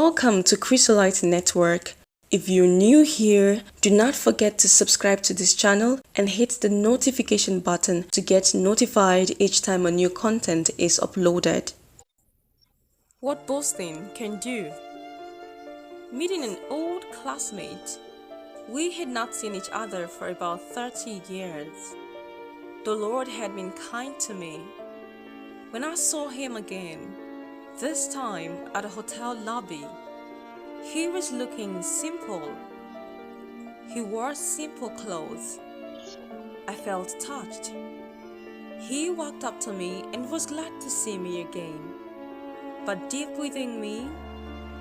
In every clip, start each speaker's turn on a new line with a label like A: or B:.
A: Welcome to Chrysolite Network. If you're new here, do not forget to subscribe to this channel and hit the notification button to get notified each time a new content is uploaded. What boasting can do. Meeting an old classmate, we had not seen each other for about 30 years. The Lord had been kind to me. When I saw him again, this time at a hotel lobby, he was looking simple. He wore simple clothes. I felt touched. He walked up to me and was glad to see me again. But deep within me,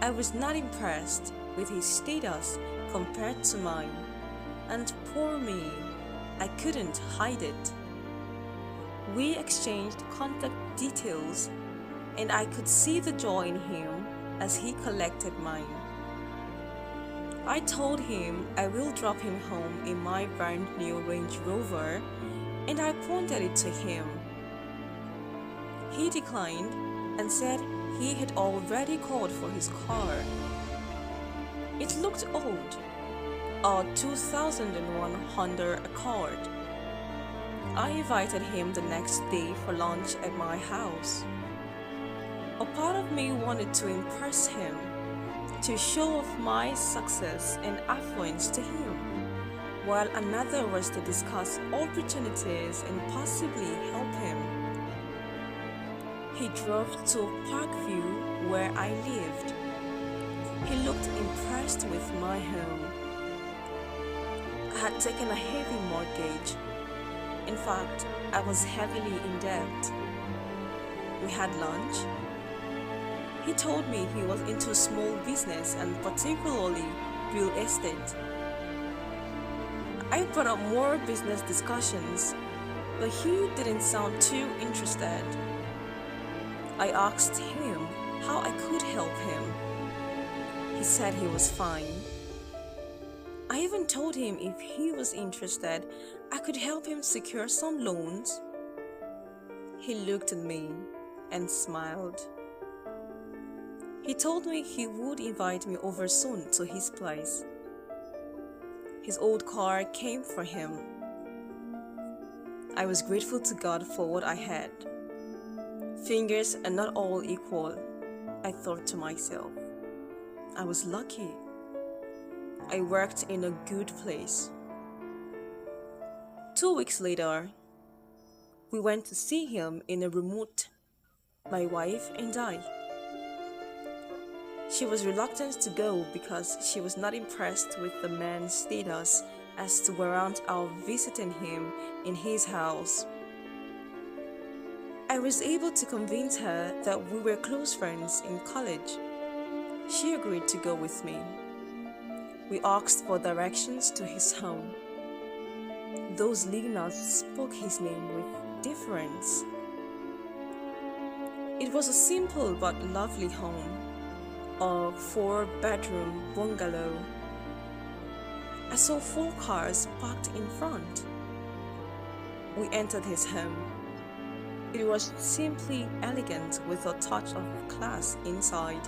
A: I was not impressed with his status compared to mine. And poor me, I couldn't hide it. We exchanged contact details, and I could see the joy in him as he collected mine. I told him I will drop him home in my brand new Range Rover, and I pointed it to him. He declined and said he had already called for his car. It looked old, a 2001 Honda Accord. I invited him the next day for lunch at my house. A part of me wanted to impress him, to show off my success and affluence to him, while another was to discuss opportunities and possibly help him. He drove to Parkview, where I lived. He looked impressed with my home. I had taken a heavy mortgage. In fact, I was heavily in debt. We had lunch. He told me he was into small business and particularly real estate. I brought up more business discussions, but he didn't sound too interested. I asked him how I could help him. He said he was fine. I even told him if he was interested, I could help him secure some loans. He looked at me and smiled. He told me he would invite me over soon to his place. His old car came for him. I was grateful to God for what I had. Fingers are not all equal, I thought to myself. I was lucky. I worked in a good place. 2 weeks later, we went to see him in a remote, my wife and I. She was reluctant to go because she was not impressed with the man's status as to warrant our visiting him in his house. I was able to convince her that we were close friends in college. She agreed to go with me. We asked for directions to his home. Those leading us spoke his name with deference. It was a simple but lovely home, a 4-bedroom bungalow. I saw 4 cars parked in front. We entered his home. It was simply elegant with a touch of class inside.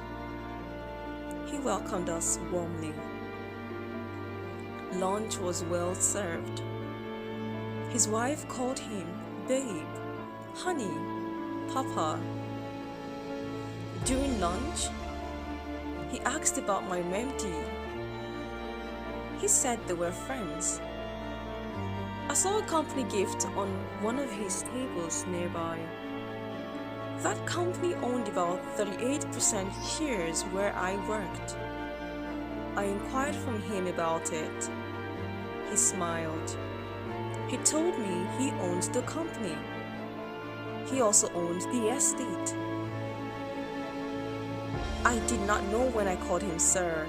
A: He welcomed us warmly. Lunch was well served. His wife called him babe, honey, papa. During lunch, he asked about my mentee. He said they were friends. I saw a company gift on one of his tables nearby. That company owned about 38% shares where I worked. I inquired from him about it. He smiled. He told me he owned the company. He also owned the estate. I did not know when I called him sir.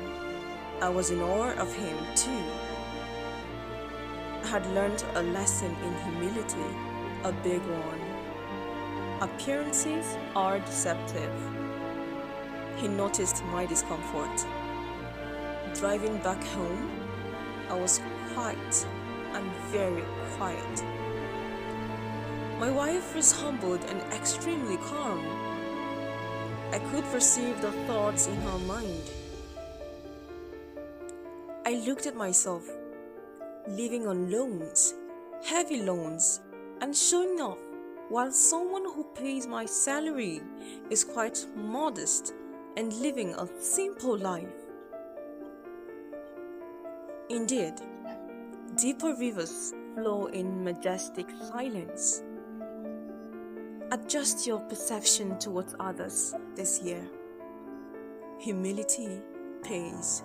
A: I was in awe of him too. I had learned a lesson in humility, a big one. Appearances are deceptive. He noticed my discomfort. Driving back home, I was quiet and very quiet. My wife was humbled and extremely calm. I could perceive the thoughts in her mind. I looked at myself, living on loans, heavy loans, and showing off while someone who pays my salary is quite modest and living a simple life. Indeed, deeper rivers flow in majestic silence. Adjust your perception towards others this year. Humility pays.